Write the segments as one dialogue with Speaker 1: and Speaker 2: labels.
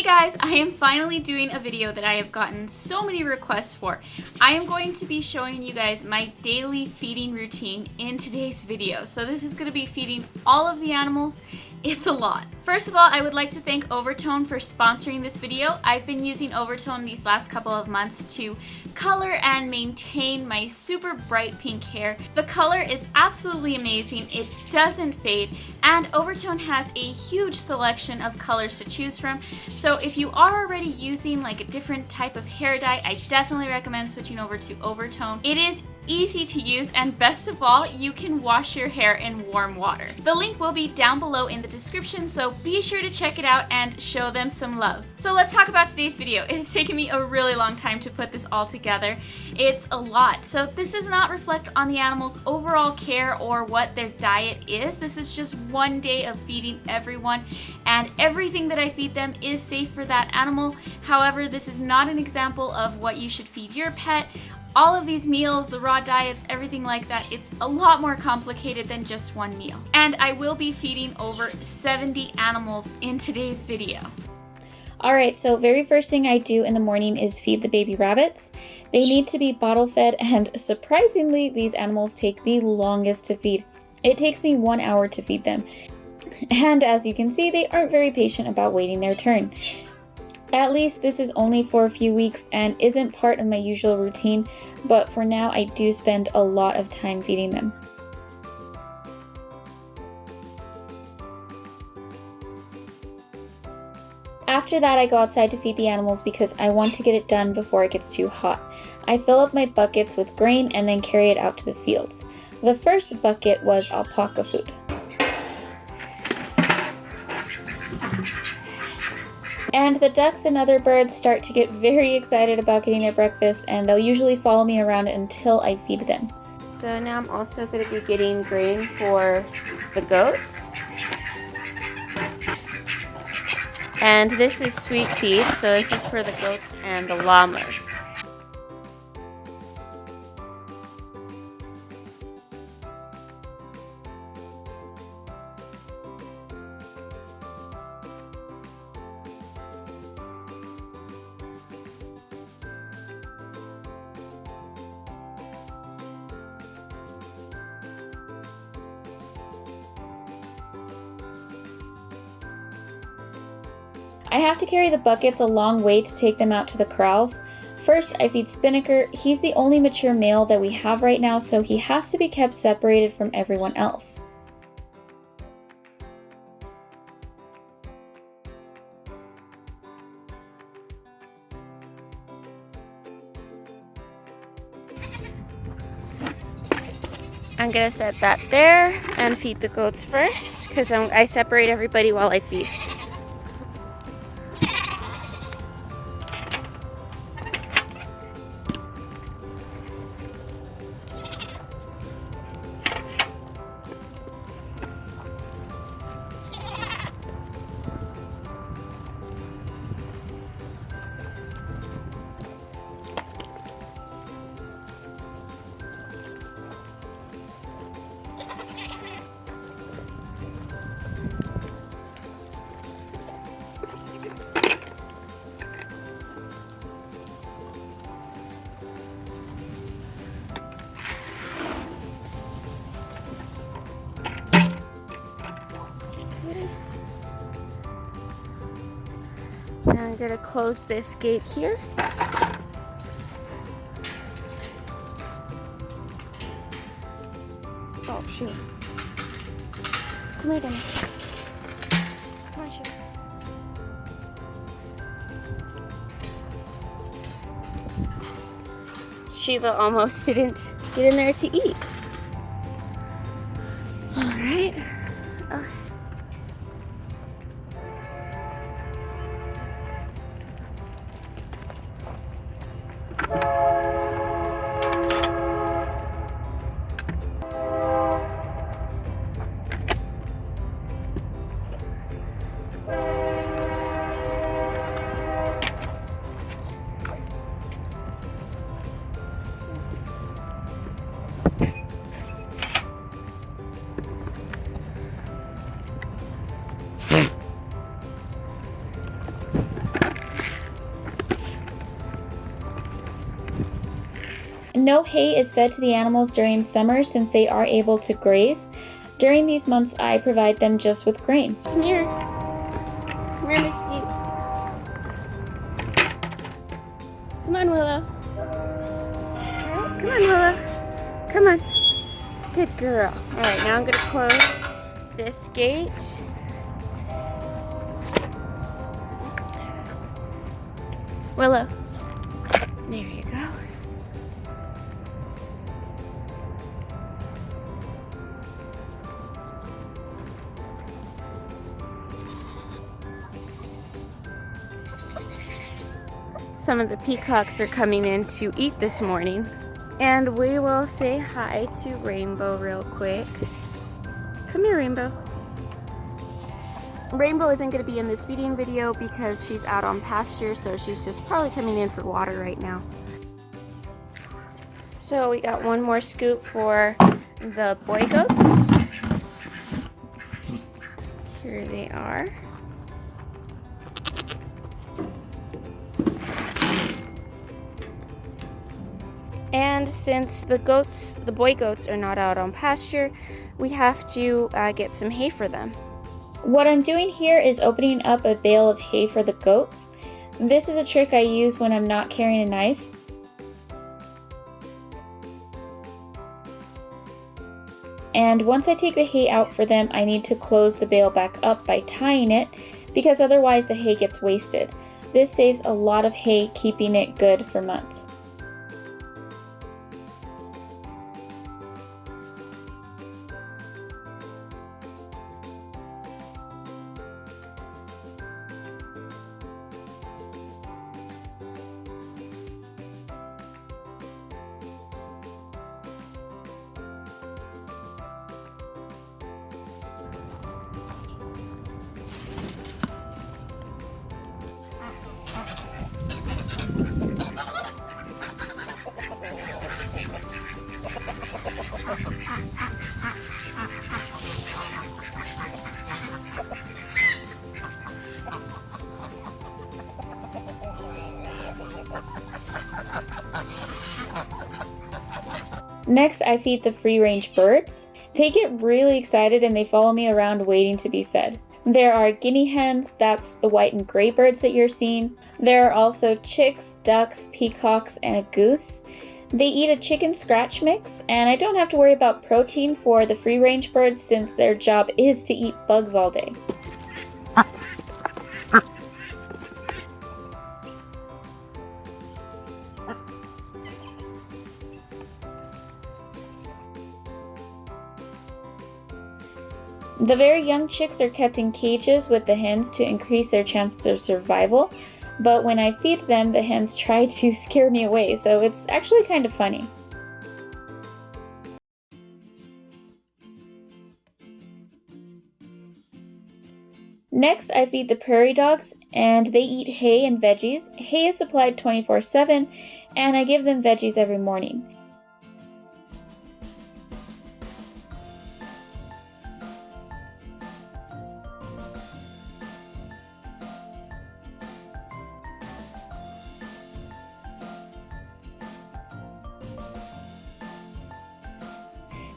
Speaker 1: guys, I am finally doing a video that I have gotten so many requests for. I am going to be showing you guys my daily feeding routine in today's video. So this is going to be feeding all of the animals. It's a lot. First of all, I would like to thank Overtone for sponsoring this video. I've been using Overtone these last couple of months to color and maintain my super bright pink hair. The color is absolutely amazing. It doesn't fade, and Overtone has a huge selection of colors to choose from. So if you are already using like a different type of hair dye, I definitely recommend switching over to Overtone. It is easy to use, and best of all, you can wash your hair in warm water. The link will be down below in the description, so be sure to check it out and show them some love. So let's talk about today's video. It has taken me a really long time to put this all together. It's a lot. So this does not reflect on the animal's overall care or what their diet is. This is just one day of feeding everyone, and everything that I feed them is safe for that animal. However, this is not an example of what you should feed your pet. All of these meals, the raw diets, everything like that, it's a lot more complicated than just one meal. And I will be feeding over 70 animals in today's video.
Speaker 2: Alright, so very first thing I do in the morning is feed the baby rabbits. They need to be bottle fed, and surprisingly, these animals take the longest to feed. It takes me 1 hour to feed them. And as you can see, they aren't very patient about waiting their turn. At least this is only for a few weeks and isn't part of my usual routine, but for now I do spend a lot of time feeding them. After that, I go outside to feed the animals because I want to get it done before it gets too hot. I fill up my buckets with grain and then carry it out to the fields. The first bucket was alpaca food. And the ducks and other birds start to get very excited about getting their breakfast, and they'll usually follow me around until I feed them.
Speaker 3: So now I'm also going to be getting grain for the goats. And this is sweet feed, so this is for the goats and the llamas.
Speaker 2: I have to carry the buckets a long way to take them out to the corrals. First, I feed Spinnaker. He's the only mature male that we have right now, so he has to be kept separated from everyone else.
Speaker 3: I'm going to set that there and feed the goats first, because I separate everybody while I feed. Now I'm going to close this gate here. Oh, shoot. Come here, Danny. Come on, shoot. Shiva almost didn't get in there to eat. All right.
Speaker 2: No hay is fed to the animals during summer since they are able to graze. During these months, I provide them just with grain.
Speaker 3: Come here. Come here, Missy. Come on, Willow. Come on, Willow. Come on. Good girl. All right, now I'm going to close this gate. Willow. There you go. Some of the peacocks are coming in to eat this morning. And we will say hi to Rainbow real quick. Come here, Rainbow. Rainbow isn't going to be in this feeding video because she's out on pasture, so she's just probably coming in for water right now. So we got one more scoop for the boy goats. Here they are. And since the boy goats are not out on pasture, we have to get some hay for them.
Speaker 2: What I'm doing here is opening up a bale of hay for the goats. This is a trick I use when I'm not carrying a knife. And once I take the hay out for them, I need to close the bale back up by tying it, because otherwise the hay gets wasted. This saves a lot of hay, keeping it good for months. Next, I feed the free-range birds. They get really excited and they follow me around waiting to be fed. There are guinea hens, that's the white and gray birds that you're seeing. There are also chicks, ducks, peacocks, and a goose. They eat a chicken scratch mix, and I don't have to worry about protein for the free-range birds since their job is to eat bugs all day. The very young chicks are kept in cages with the hens to increase their chances of survival, but when I feed them, the hens try to scare me away, so it's actually kind of funny. Next, I feed the prairie dogs, and they eat hay and veggies. Hay is supplied 24/7, and I give them veggies every morning.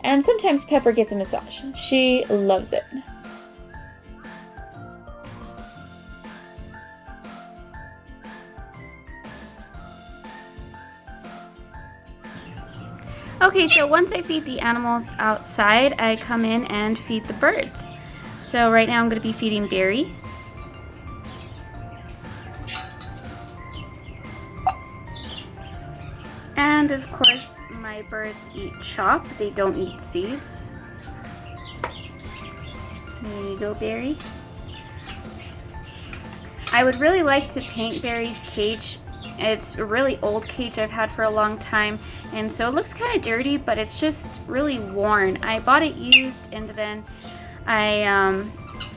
Speaker 2: And sometimes Pepper gets a massage. She loves it.
Speaker 3: Okay, so once I feed the animals outside, I come in and feed the birds. So right now I'm going to be feeding Barry. And of course, my birds eat chop. They don't eat seeds. There you go, Barry. I would really like to paint Barry's cage. It's a really old cage I've had for a long time, and so it looks kind of dirty, but it's just really worn. I bought it used, and then I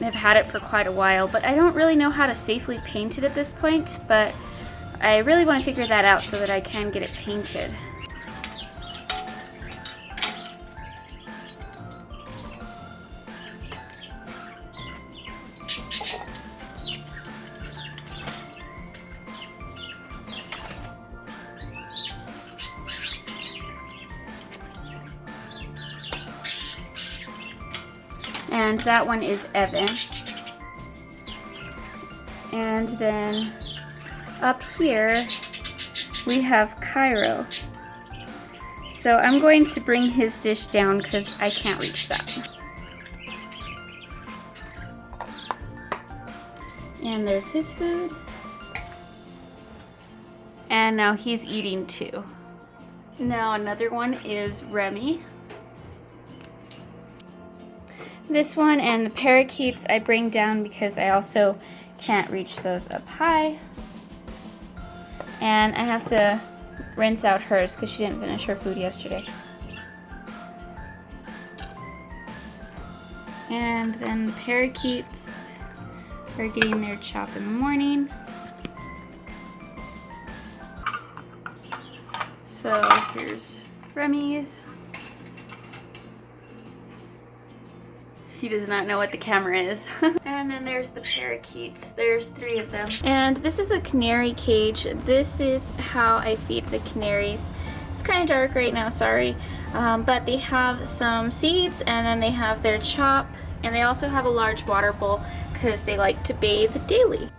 Speaker 3: have had it for quite a while, but I don't really know how to safely paint it at this point, but I really want to figure that out so that I can get it painted. and that one is Evan. And then up here we have Cairo. So I'm going to bring his dish down because I can't reach that. And there's his food. And now he's eating too. Now another one is Remy. This one and the parakeets I bring down because I also can't reach those up high. And I have to rinse out hers because she didn't finish her food yesterday. And then the parakeets are getting their chop in the morning. So here's Remy's. She does not know what the camera is. And then there's the parakeets. There's 3 of them. And this is the canary cage. This is how I feed the canaries. It's kind of dark right now, sorry. But they have some seeds and then they have their chop. And they also have a large water bowl because they like to bathe daily.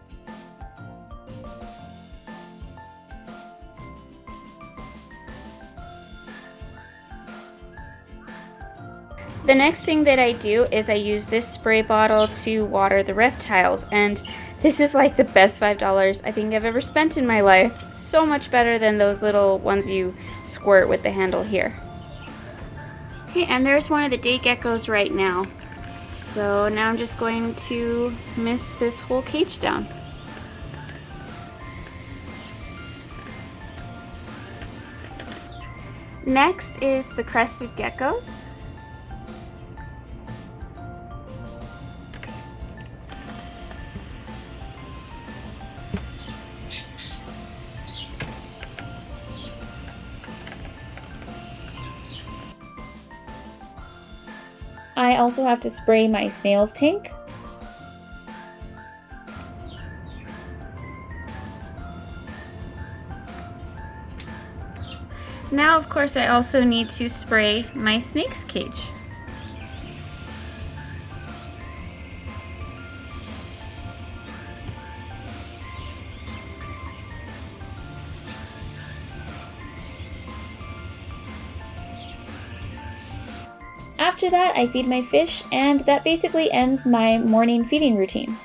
Speaker 3: The next thing that I do is I use this spray bottle to water the reptiles, and this is like the best $5 I think I've ever spent in my life. So much better than those little ones you squirt with the handle here. Okay, and there's one of the day geckos right now. So now I'm just going to mist this whole cage down. Next is the crested geckos.
Speaker 2: I also have to spray my snails tank.
Speaker 3: Now, of course, I also need to spray my snake's cage.
Speaker 2: After that, I feed my fish, and that basically ends my morning feeding routine.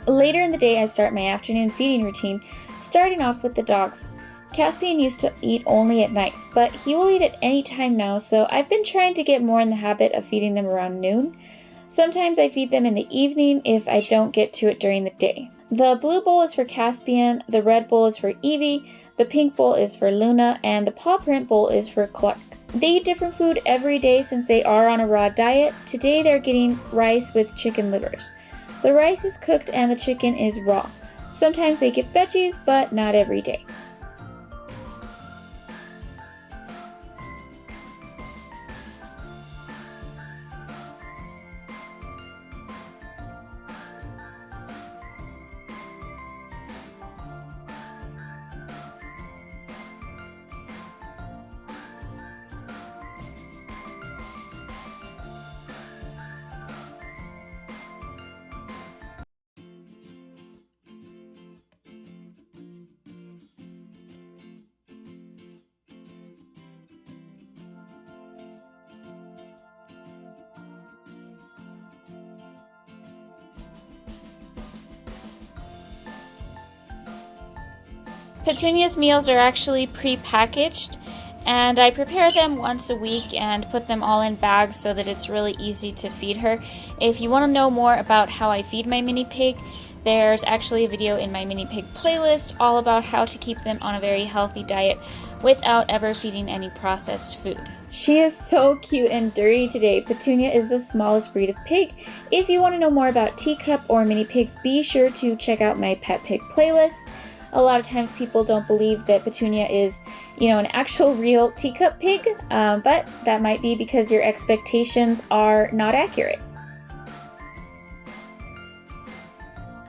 Speaker 2: Later in the day, I start my afternoon feeding routine, starting off with the dogs. Caspian used to eat only at night, but he will eat at any time now, so I've been trying to get more in the habit of feeding them around noon. Sometimes I feed them in the evening if I don't get to it during the day. The blue bowl is for Caspian, the red bowl is for Evie, the pink bowl is for Luna, and the paw print bowl is for Clark. They eat different food every day since they are on a raw diet. Today they're getting rice with chicken livers. The rice is cooked and the chicken is raw. Sometimes they get veggies, but not every day. Petunia's meals are actually pre-packaged, and I prepare them once a week and put them all in bags so that it's really easy to feed her. If you want to know more about how I feed my mini pig, there's actually a video in my mini pig playlist all about how to keep them on a very healthy diet without ever feeding any processed food. She is so cute and dirty today. Petunia is the smallest breed of pig. If you want to know more about teacup or mini pigs, be sure to check out my pet pig playlist. A lot of times people don't believe that Petunia is, an actual real teacup pig, but that might be because your expectations are not accurate.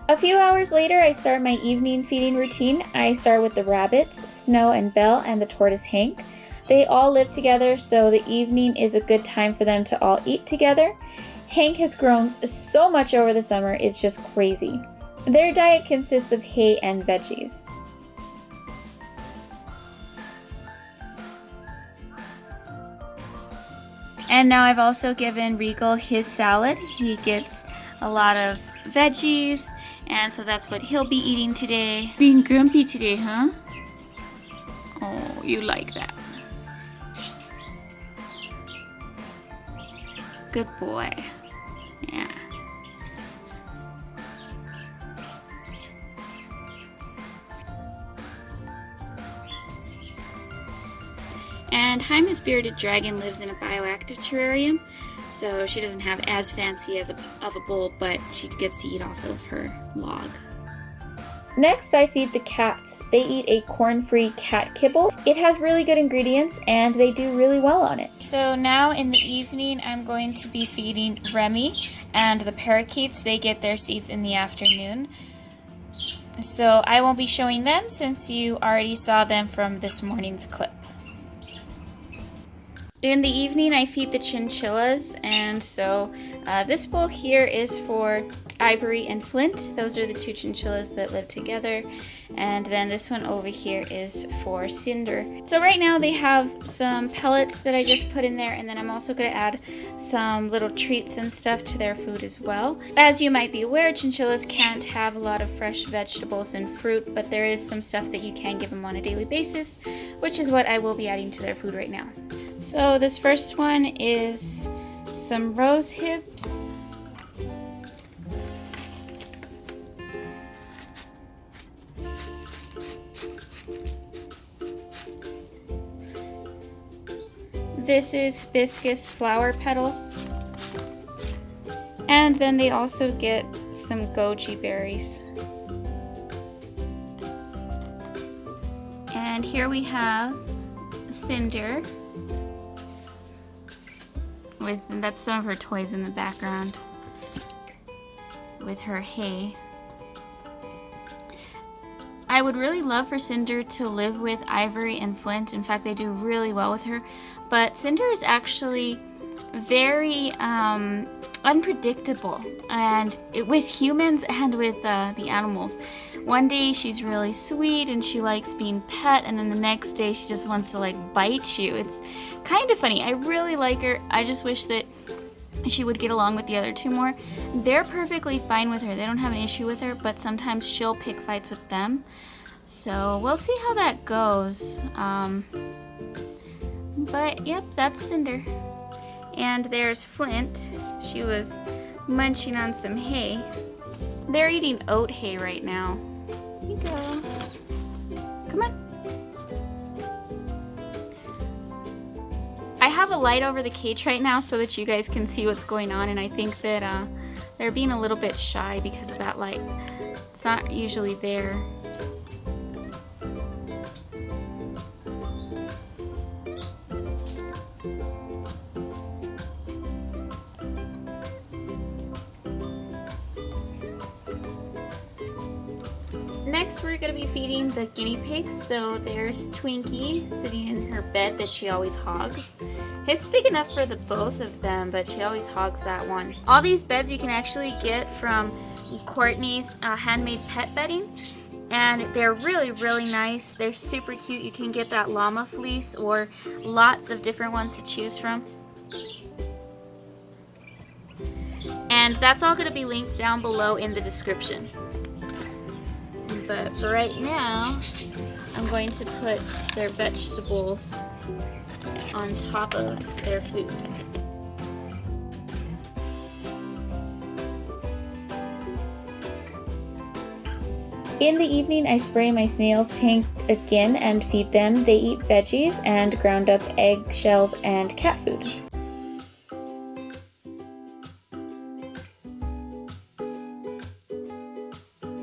Speaker 2: A few hours later, I start my evening feeding routine. I start with the rabbits, Snow and Belle, and the tortoise Hank. They all live together, so the evening is a good time for them to all eat together. Hank has grown so much over the summer, it's just crazy. Their diet consists of hay and veggies.
Speaker 1: And now I've also given Regal his salad. He gets a lot of veggies, and so that's what he'll be eating today. Being grumpy today, huh? Oh, you like that. Good boy. Yeah. And Jaime's bearded dragon lives in a bioactive terrarium, so she doesn't have as fancy of a bowl, but she gets to eat off of her log.
Speaker 2: Next, I feed the cats. They eat a corn-free cat kibble. It has really good ingredients and they do really well on it.
Speaker 1: So now in the evening, I'm going to be feeding Remy and the parakeets. They get their seeds in the afternoon. So I won't be showing them since you already saw them from this morning's clip. In the evening, I feed the chinchillas, and so this bowl here is for Ivory and Flint. Those are the two chinchillas that live together, and then this one over here is for Cinder. So right now they have some pellets that I just put in there, and then I'm also going to add some little treats and stuff to their food as well. As you might be aware, chinchillas can't have a lot of fresh vegetables and fruit, but there is some stuff that you can give them on a daily basis, which is what I will be adding to their food right now. So this first one is some rose hips. This is hibiscus flower petals. And then they also get some goji berries. And here we have Cinder. And that's some of her toys in the background with her hay. I would really love for Cinder to live with Ivory and Flint. In fact, they do really well with her. But Cinder is actually very unpredictable, and with humans and with the animals. One day she's really sweet and she likes being pet, and then the next day she just wants to like bite you. It's kind of funny. I really like her. I just wish that she would get along with the other two more. They're perfectly fine with her. They don't have an issue with her, but sometimes she'll pick fights with them. So we'll see how that goes. But yep, that's Cinder. And there's Flint. She was munching on some hay. They're eating oat hay right now. Here you go. Come on. I have a light over the cage right now so that you guys can see what's going on, and I think that they're being a little bit shy because of that light. It's not usually there. Next, we're going to be feeding the guinea pigs. So there's Twinkie sitting in her bed that she always hogs. It's big enough for the both of them, but she always hogs that one. All these beds you can actually get from Courtney's Handmade pet bedding, and they're really, really nice. They're super cute. You can get that llama fleece or lots of different ones to choose from. And that's all going to be linked down below in the description. But for right now, I'm going to put their vegetables on top of their food.
Speaker 2: In the evening, I spray my snails tank again and feed them. They eat veggies and ground up eggshells and cat food.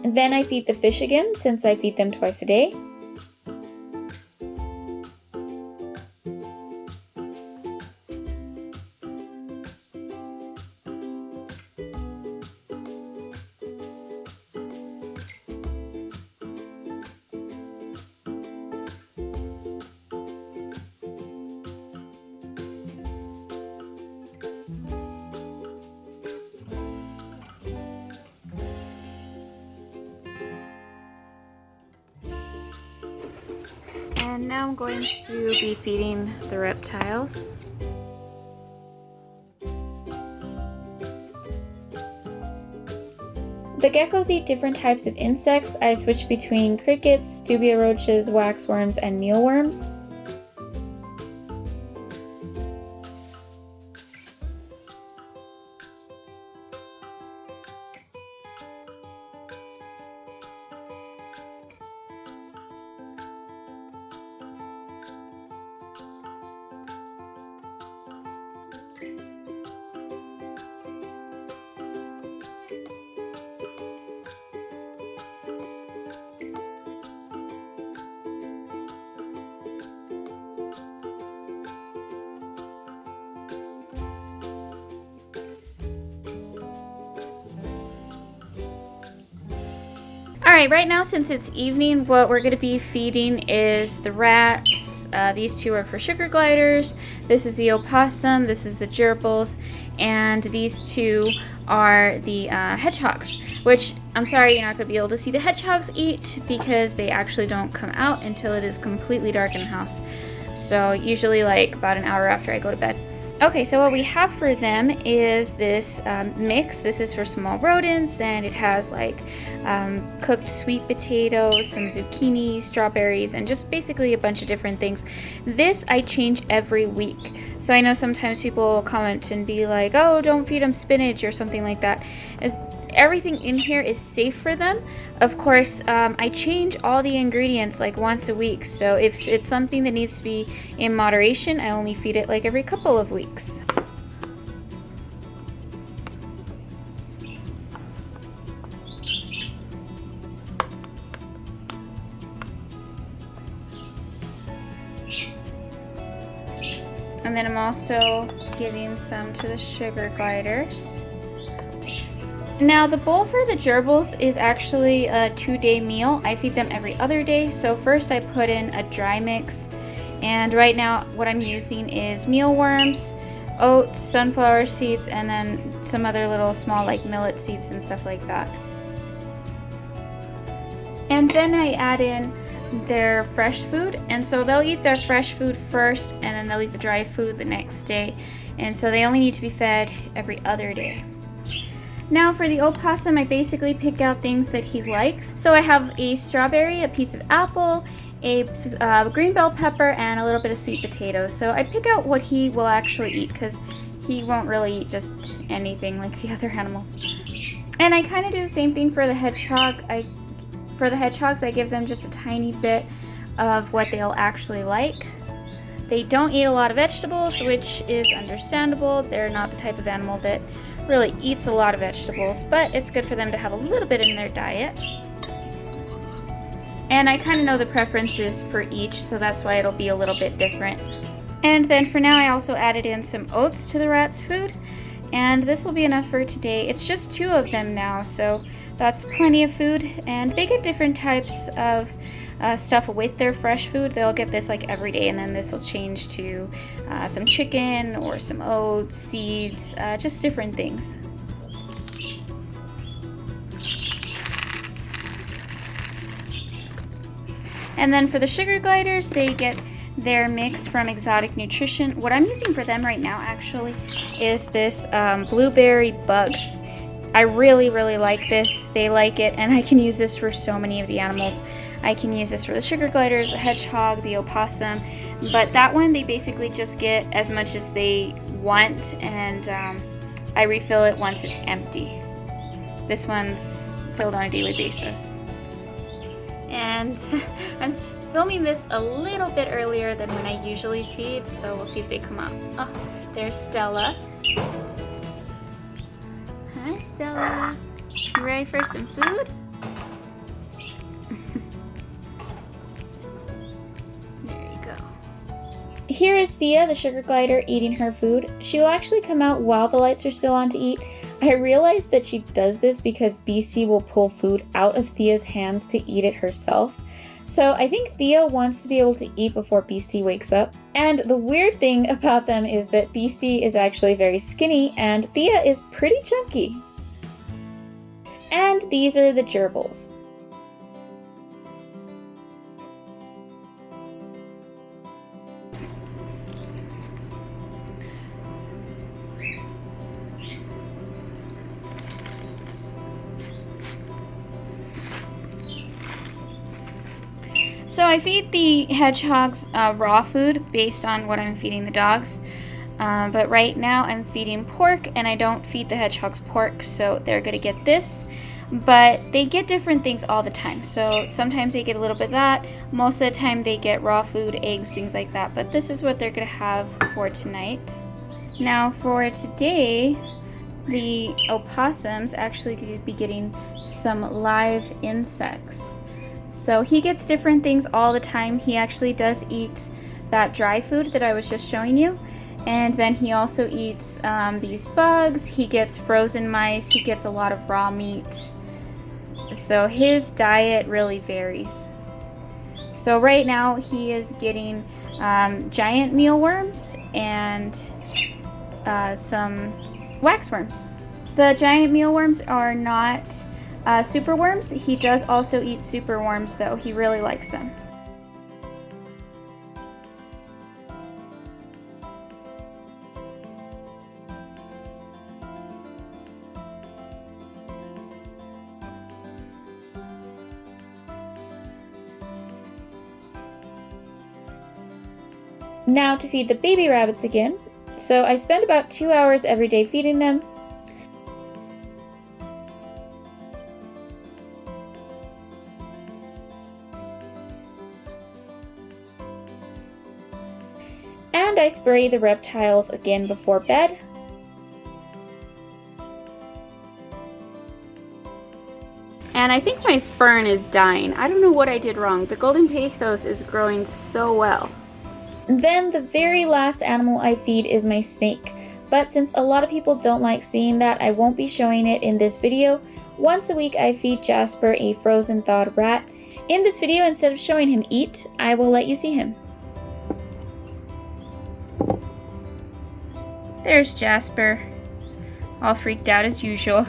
Speaker 2: Then I feed the fish again, since I feed them twice a day.
Speaker 3: And now I'm going to be feeding the reptiles.
Speaker 2: The geckos eat different types of insects. I switch between crickets, dubia roaches, waxworms, and mealworms.
Speaker 3: Alright, right now since it's evening, what we're going to be feeding is the rats. These two are for sugar gliders. This is the opossum, this is the gerbils, and these two are the hedgehogs, which I'm sorry you're not going to be able to see the hedgehogs eat because they actually don't come out until it is completely dark in the house. So usually like about an hour after I go to bed. Okay, so what we have for them is this mix. This is for small rodents, and it has like cooked sweet potatoes, some zucchini, strawberries, and just basically a bunch of different things. This I change every week. So I know sometimes people will comment and be like, oh, don't feed them spinach or something like that. Everything in here is safe for them. Of course, I change all the ingredients like once a week. So if it's something that needs to be in moderation, I only feed it like every couple of weeks. And then I'm also giving some to the sugar gliders. Now the bowl for the gerbils is actually a 2-day meal. I feed them every other day. So first I put in a dry mix, and right now what I'm using is mealworms, oats, sunflower seeds, and then some other little small like millet seeds and stuff like that. And then I add in their fresh food, and so they'll eat their fresh food first and then they'll eat the dry food the next day, and so they only need to be fed every other day. Now for the opossum, I basically pick out things that he likes. So I have a strawberry, a piece of apple, a green bell pepper, and a little bit of sweet potatoes. So I pick out what he will actually eat because he won't really eat just anything like the other animals. And I kind of do the same thing for the hedgehog. For the hedgehogs, I give them just a tiny bit of what they'll actually like. They don't eat a lot of vegetables, which is understandable. They're not the type of animal that really eats a lot of vegetables, but it's good for them to have a little bit in their diet. And I kind of know the preferences for each, so that's why it'll be a little bit different. And then for now I also added in some oats to the rats' food, and this will be enough for today. It's just 2 of them now, so that's plenty of food, and they get different types of stuff with their fresh food. They'll get this like every day, and then this will change to some chicken or some oats, seeds, just different things. And then for the sugar gliders, they get their mix from Exotic Nutrition. What I'm using for them right now actually is this blueberry bugs. I really like this. They like it, and I can use this for so many of the animals. I can use this for the sugar gliders, the hedgehog, the opossum, but that one they basically just get as much as they want, and I refill it once it's empty. This one's filled on a daily basis. And I'm filming this a little bit earlier than when I usually feed, so we'll see if they come out. Oh, there's Stella. Hi, Stella. You ready for some food? There you go.
Speaker 2: Here is Thea, the sugar glider, eating her food. She will actually come out while the lights are still on to eat. I realized that she does this because BC will pull food out of Thea's hands to eat it herself. So I think Thea wants to be able to eat before BC wakes up. And the weird thing about them is that BC is actually very skinny and Thea is pretty chunky. And these are the gerbils.
Speaker 3: So I feed the hedgehogs raw food based on what I'm feeding the dogs. But right now I'm feeding pork, and I don't feed the hedgehogs pork, so they're going to get this. But they get different things all the time. So sometimes they get a little bit of that. Most of the time they get raw food, eggs, things like that. But this is what they're going to have for tonight. Now for today, the opossums actually could be getting some live insects. So he gets different things all the time. He actually does eat that dry food that I was just showing you. And then he also eats these bugs. He gets frozen mice. He gets a lot of raw meat. So his diet really varies. So right now he is getting giant mealworms and some waxworms. The giant mealworms are not superworms. He does also eat superworms though. He really likes them.
Speaker 2: Now to feed the baby rabbits again. So I spend about 2 hours every day feeding them. And I spray the reptiles again before bed.
Speaker 3: And I think my fern is dying. I don't know what I did wrong. The golden pathos is growing so well.
Speaker 2: Then the very last animal I feed is my snake. But since a lot of people don't like seeing that, I won't be showing it in this video. Once a week I feed Jasper a frozen thawed rat. In this video, instead of showing him eat, I will let you see him.
Speaker 3: There's Jasper, all freaked out as usual.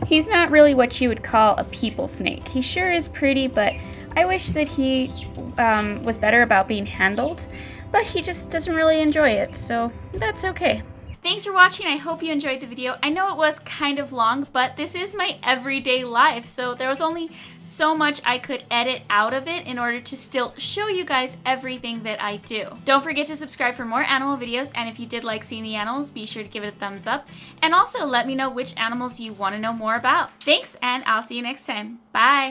Speaker 3: He's not really what you would call a people snake. He sure is pretty, but I wish that he was better about being handled, but he just doesn't really enjoy it, so that's okay.
Speaker 1: Thanks for watching. I hope you enjoyed the video. I know it was kind of long, but this is my everyday life, so there was only so much I could edit out of it in order to still show you guys everything that I do. Don't forget to subscribe for more animal videos, and if you did like seeing the animals, be sure to give it a thumbs up, and also let me know which animals you want to know more about. Thanks, and I'll see you next time. Bye!